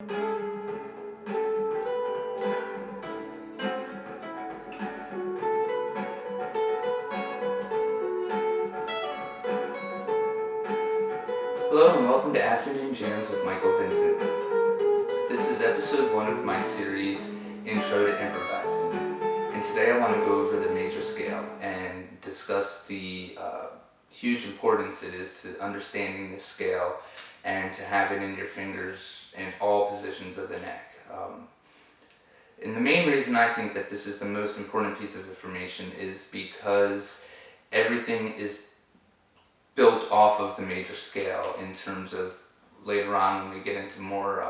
Hello and welcome to Afternoon Jams with Michael Vincent. This is episode 1 of my series, Intro to Improvising. And today I want to go over the major scale and discuss the huge importance it is to understanding this scale and to have it in your fingers in all positions of the neck. And the main reason I think that this is the most important piece of information is because everything is built off of the major scale in terms of later on when we get into more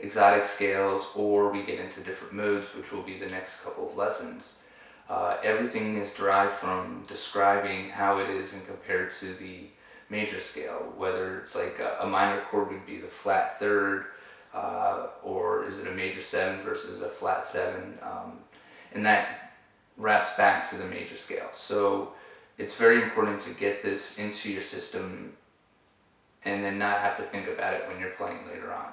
exotic scales or we get into different modes, which will be the next couple of lessons. Everything is derived from describing how it is and compared to the major scale, whether it's like a minor chord would be the flat third, or is it a major 7 versus a flat 7, and that wraps back to the major scale. So it's very important to get this into your system and then not have to think about it when you're playing later on.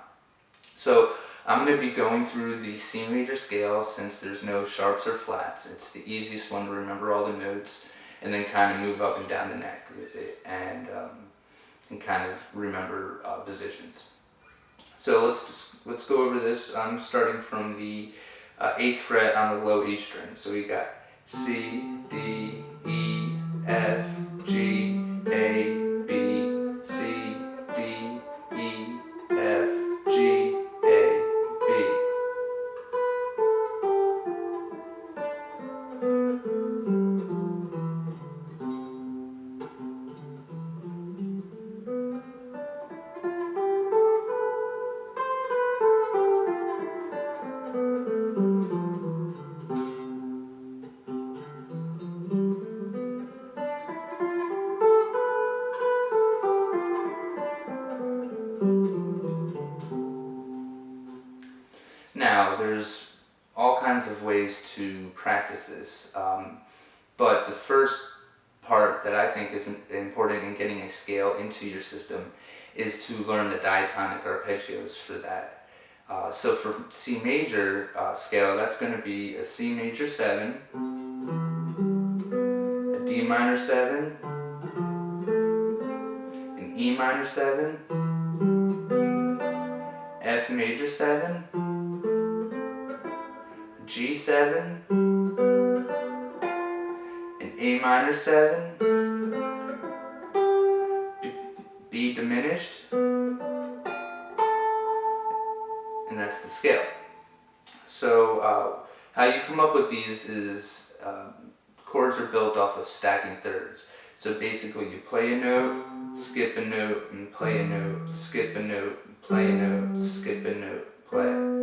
So I'm going to be going through the C major scale since there's no sharps or flats. It's the easiest one to remember all the notes and then kind of move up and down the neck with it and kind of remember positions. So let's go over this. I'm starting from the 8th fret on the low E string. So we got C, D, E, F, G, A, B, C, D, E, F, G, A, B. Now, there's all kinds of ways to practice this, but the first part that I think is important in getting a scale into your system is to learn the diatonic arpeggios for that. So for C major scale, that's going to be a C major 7, a D minor 7, an E minor 7, F major 7, G7, an A minor 7, B diminished, and that's the scale. So how you come up with these is chords are built off of stacking thirds. So basically you play a note, skip a note, and play a note, skip a note, play a note, skip a note, play.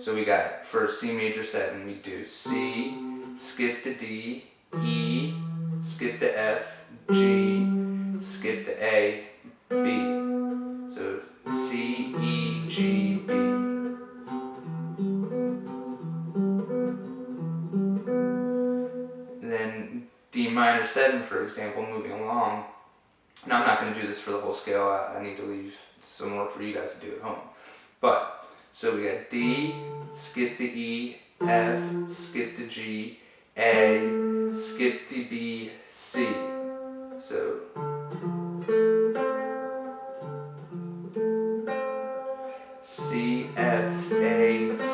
So we got, for C major 7, we do C, skip the D, E, skip the F, G, skip the A, B. So C, E, G, B. And then D minor 7, for example, moving along. Now I'm not going to do this for the whole scale, I need to leave some work for you guys to do at home. But so we got D, skip the E, F, skip the G, A, skip the B, C. So C, F, A, C,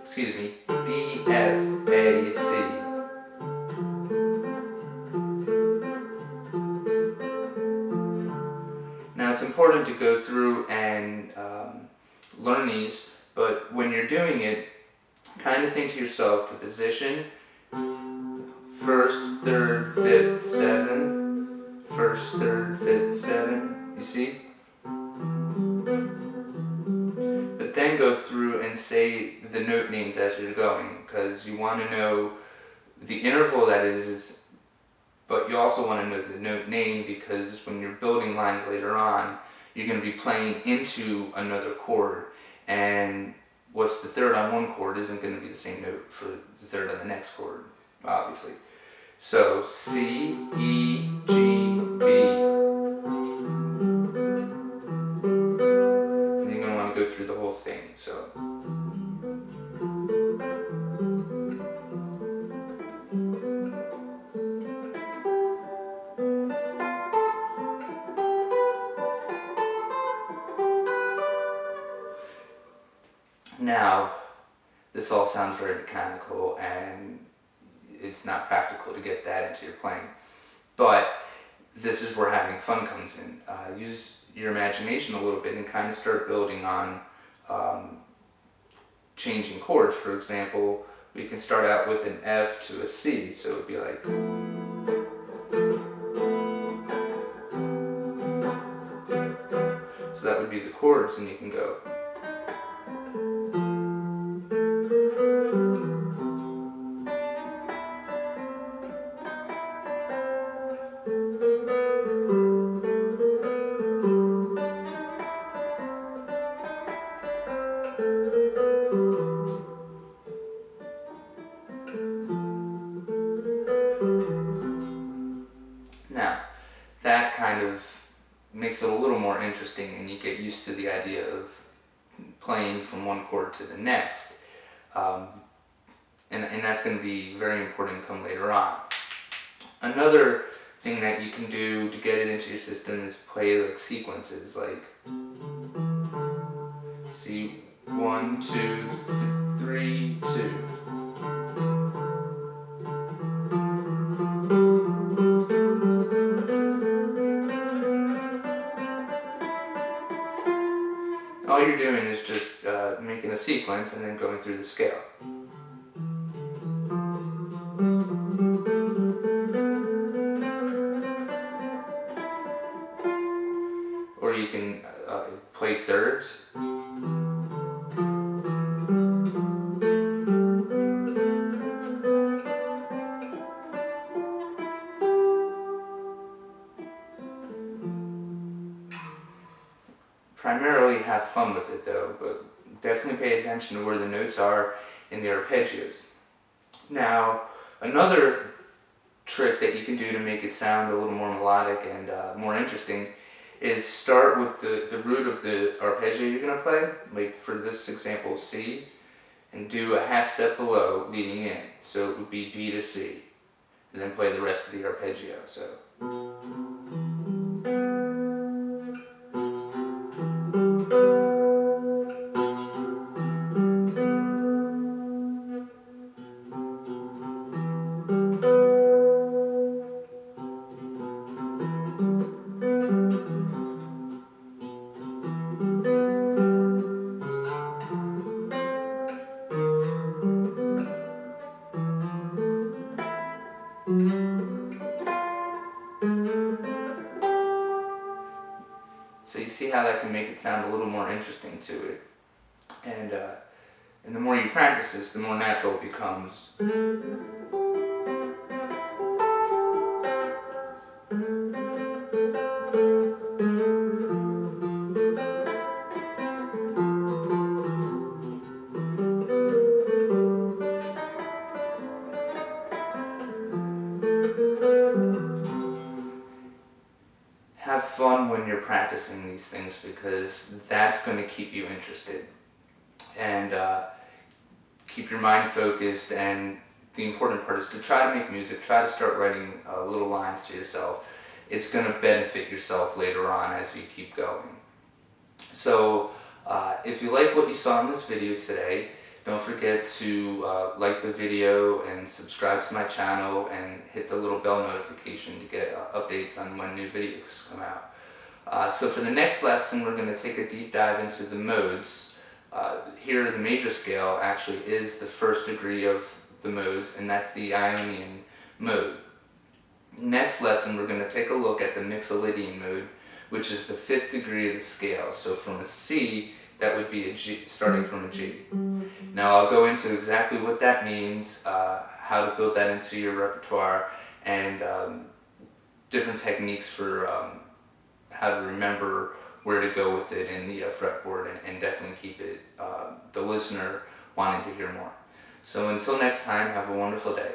excuse me, D, F, A, C. Now it's important to go through and learn these, but when you're doing it, kind of think to yourself the position, 1st, 3rd, 5th, 7th, 1st, 3rd, 5th, 7th, you see? But then go through and say the note names as you're going, because you want to know the interval that is, but you also want to know the note name, because when you're building lines later on, you're going to be playing into another chord, and what's the third on one chord isn't going to be the same note for the third on the next chord, obviously. So C, E, G, B. And you're going to want to go through the whole thing. So now, this all sounds very mechanical and it's not practical to get that into your playing. But this is where having fun comes in. Use your imagination a little bit and kind of start building on changing chords. For example, we can start out with an F to a C, so it would be like, so that would be the chords, and you can go. Now, that kind of makes it a little more interesting, and you get used to the idea of playing from one chord to the next. And that's going to be very important come later on. Another thing that you can do to get it into your system is play like sequences, like see 1, 2, 3, 2. All you're doing is just making a sequence and then going through the scale. Or you can play thirds. Primarily have fun with it though, but definitely pay attention to where the notes are in the arpeggios. Now, another trick that you can do to make it sound a little more melodic and more interesting is start with the root of the arpeggio you're going to play, like for this example C, and do a half step below leading in. So it would be B to C, and then play the rest of the arpeggio. So. So you see how that can make it sound a little more interesting to it. And the more you practice this, the more natural it becomes. Have fun when you're practicing these things, because that's going to keep you interested and keep your mind focused. And the important part is to try to make music, try to start writing little lines to yourself. It's going to benefit yourself later on as you keep going. So if you like what you saw in this video today, don't forget to like the video and subscribe to my channel and hit the little bell notification to get updates on when new videos come out. So for the next lesson, we're going to take a deep dive into the modes. Here the major scale actually is the first degree of the modes, and that's the Ionian mode. Next lesson, we're going to take a look at the mixolydian mode, which is the 5th degree of the scale. So from a C, that would be a G, starting from a G. Now I'll go into exactly what that means, how to build that into your repertoire, and different techniques for how to remember where to go with it in the fretboard, and definitely keep it the listener wanting to hear more. So until next time, have a wonderful day.